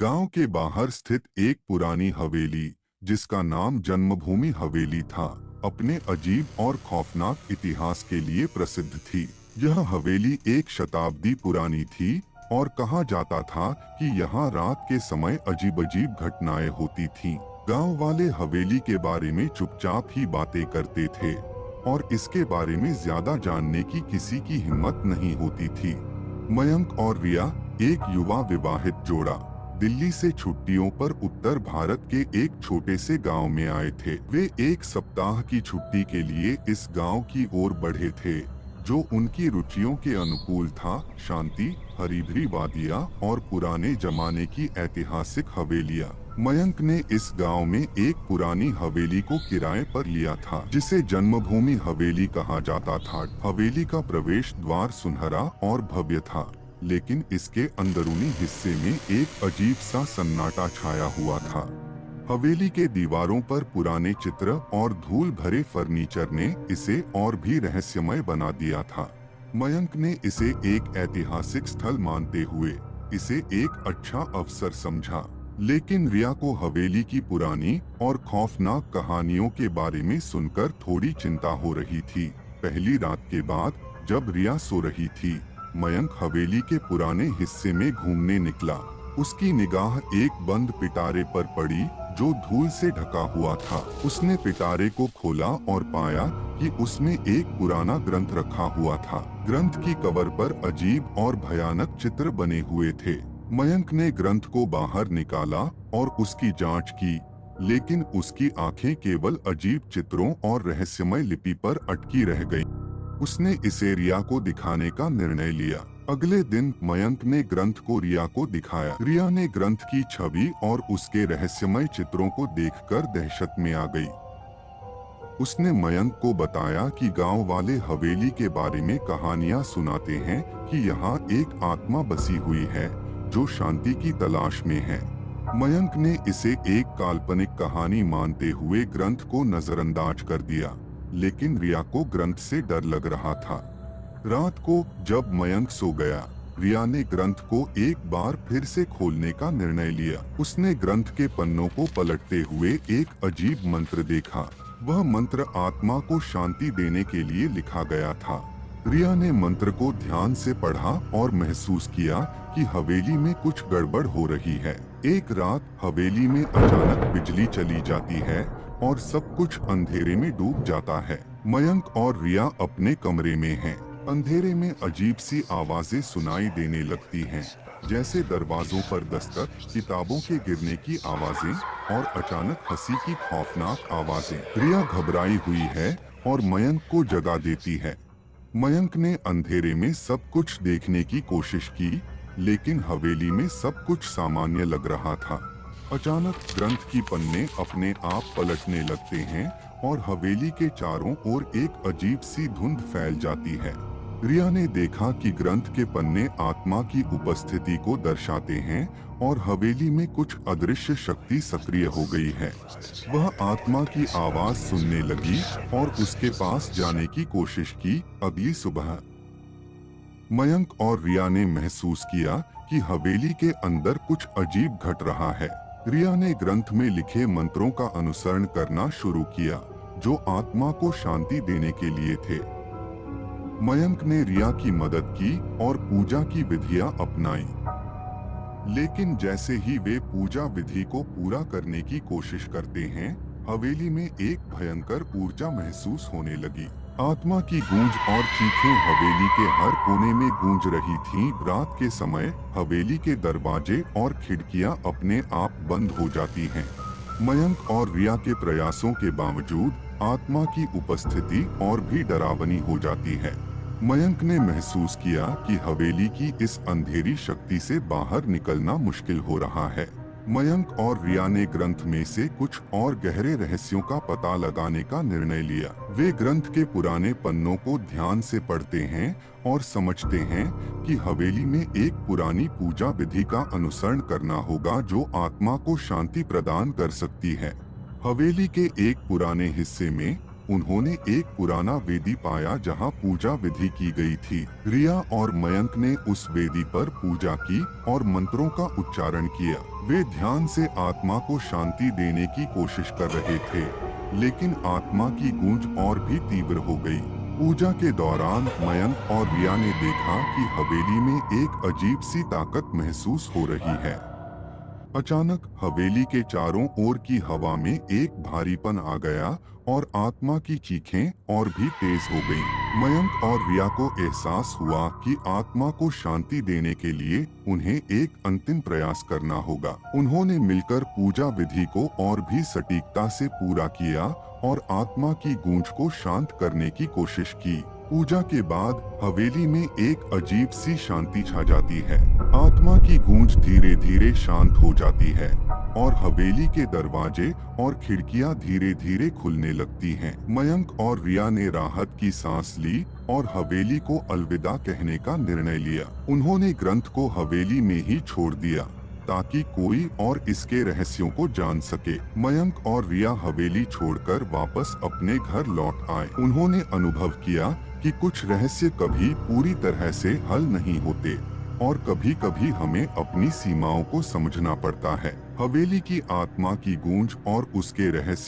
गांव के बाहर स्थित एक पुरानी हवेली, जिसका नाम जन्मभूमि हवेली था, अपने अजीब और खौफनाक इतिहास के लिए प्रसिद्ध थी। यह हवेली एक शताब्दी पुरानी थी और कहा जाता था कि यहाँ रात के समय अजीब-अजीब घटनाएं होती थीं। गांव वाले हवेली के बारे में चुपचाप ही बातें करते थे और इसके बारे में ज्यादा जानने की किसी की हिम्मत नहीं होती थी। मयंक और रिया, एक युवा विवाहित जोड़ा, दिल्ली से छुट्टियों पर उत्तर भारत के एक छोटे से गांव में आए थे। वे एक सप्ताह की छुट्टी के लिए इस गांव की ओर बढ़े थे, जो उनकी रुचियों के अनुकूल था। शांति, हरी भरी वादियां और पुराने जमाने की ऐतिहासिक हवेलियां। मयंक ने इस गांव में एक पुरानी हवेली को किराए पर लिया था, जिसे जन्मभूमि हवेली कहा जाता था। हवेली का प्रवेश द्वार सुनहरा और भव्य था, लेकिन इसके अंदरूनी हिस्से में एक अजीब सा सन्नाटा छाया हुआ था। हवेली के दीवारों पर पुराने चित्र और धूल भरे फर्नीचर ने इसे और भी रहस्यमय बना दिया था। मयंक ने इसे एक ऐतिहासिक स्थल मानते हुए इसे एक अच्छा अवसर समझा, लेकिन रिया को हवेली की पुरानी और खौफनाक कहानियों के बारे में सुनकर थोड़ी चिंता हो रही थी। पहली रात के बाद जब रिया सो रही थी, मयंक हवेली के पुराने हिस्से में घूमने निकला। उसकी निगाह एक बंद पिटारे पर पड़ी जो धूल से ढका हुआ था। उसने पिटारे को खोला और पाया कि उसमें एक पुराना ग्रंथ रखा हुआ था। ग्रंथ की कवर पर अजीब और भयानक चित्र बने हुए थे। मयंक ने ग्रंथ को बाहर निकाला और उसकी जांच की, लेकिन उसकी आंखें केवल अजीब चित्रों और रहस्यमय लिपि पर अटकी रह गईं। उसने इसे रिया को दिखाने का निर्णय लिया। अगले दिन मयंक ने ग्रंथ को रिया को दिखाया। रिया ने ग्रंथ की छवि और उसके रहस्यमय चित्रों को देखकर दहशत में आ गई। उसने मयंक को बताया कि गांव वाले हवेली के बारे में कहानियां सुनाते हैं कि यहाँ एक आत्मा बसी हुई है जो शांति की तलाश में है। मयंक ने इसे एक काल्पनिक कहानी मानते हुए ग्रंथ को नजरअंदाज कर दिया, लेकिन रिया को ग्रंथ से डर लग रहा था। रात को जब मयंक सो गया, रिया ने ग्रंथ को एक बार फिर से खोलने का निर्णय लिया। उसने ग्रंथ के पन्नों को पलटते हुए एक अजीब मंत्र देखा। वह मंत्र आत्मा को शांति देने के लिए लिखा गया था। रिया ने मंत्र को ध्यान से पढ़ा और महसूस किया कि हवेली में कुछ गड़बड़ हो रही है। एक रात हवेली में अचानक बिजली चली जाती है और सब कुछ अंधेरे में डूब जाता है। मयंक और रिया अपने कमरे में हैं। अंधेरे में अजीब सी आवाजें सुनाई देने लगती हैं, जैसे दरवाजों पर दस्तक, किताबों के गिरने की आवाजें और अचानक हंसी की खौफनाक आवाजें। रिया घबराई हुई है और मयंक को जगा देती है। मयंक ने अंधेरे में सब कुछ देखने की कोशिश की, लेकिन हवेली में सब कुछ सामान्य लग रहा था। अचानक ग्रंथ की पन्ने अपने आप पलटने लगते हैं और हवेली के चारों ओर एक अजीब सी धुंध फैल जाती है। रिया ने देखा कि ग्रंथ के पन्ने आत्मा की उपस्थिति को दर्शाते हैं और हवेली में कुछ अदृश्य शक्ति सक्रिय हो गई है। वह आत्मा की आवाज सुनने लगी और उसके पास जाने की कोशिश की। अगली सुबह मयंक और रिया ने महसूस किया कि हवेली के अंदर कुछ अजीब घट रहा है। रिया ने ग्रंथ में लिखे मंत्रों का अनुसरण करना शुरू किया, जो आत्मा को शांति देने के लिए थे। मयंक ने रिया की मदद की और पूजा की विधियां अपनाई, लेकिन जैसे ही वे पूजा विधि को पूरा करने की कोशिश करते हैं, हवेली में एक भयंकर ऊर्जा महसूस होने लगी। आत्मा की गूंज और चीखें हवेली के हर कोने में गूंज रही थीं। रात के समय हवेली के दरवाजे और खिड़कियां अपने आप बंद हो जाती हैं। मयंक और रिया के प्रयासों के बावजूद आत्मा की उपस्थिति और भी डरावनी हो जाती है। मयंक ने महसूस किया कि हवेली की इस अंधेरी शक्ति से बाहर निकलना मुश्किल हो रहा है। मयंक और रिया ने ग्रंथ में से कुछ और गहरे रहस्यों का पता लगाने का निर्णय लिया। वे ग्रंथ के पुराने पन्नों को ध्यान से पढ़ते हैं और समझते हैं कि हवेली में एक पुरानी पूजा विधि का अनुसरण करना होगा जो आत्मा को शांति प्रदान कर सकती है। हवेली के एक पुराने हिस्से में उन्होंने एक पुराना वेदी पाया जहां पूजा विधि की गई थी। रिया और मयंक ने उस वेदी पर पूजा की और मंत्रों का उच्चारण किया। वे ध्यान से आत्मा को शांति देने की कोशिश कर रहे थे, लेकिन आत्मा की गूंज और भी तीव्र हो गई। पूजा के दौरान मयंक और रिया ने देखा कि हवेली में एक अजीब सी ताकत महसूस हो रही है। अचानक हवेली के चारों ओर की हवा में एक भारीपन आ गया और आत्मा की चीखें और भी तेज हो गईं। मयंक और रिया को एहसास हुआ कि आत्मा को शांति देने के लिए उन्हें एक अंतिम प्रयास करना होगा। उन्होंने मिलकर पूजा विधि को और भी सटीकता से पूरा किया और आत्मा की गूंज को शांत करने की कोशिश की। पूजा के बाद हवेली में एक अजीब सी शांति छा जाती है। आत्मा की गूंज धीरे धीरे शांत हो जाती है और हवेली के दरवाजे और खिड़कियां धीरे धीरे खुलने लगती हैं। मयंक और रिया ने राहत की सांस ली और हवेली को अलविदा कहने का निर्णय लिया। उन्होंने ग्रंथ को हवेली में ही छोड़ दिया ताकि कोई और इसके रहस्यों को जान सके। मयंक और रिया हवेली छोड़कर वापस अपने घर लौट आए। उन्होंने अनुभव किया कि कुछ रहस्य कभी पूरी तरह से हल नहीं होते और कभी कभी हमें अपनी सीमाओं को समझना पड़ता है। हवेली की आत्मा की गूंज और उसके रहस्य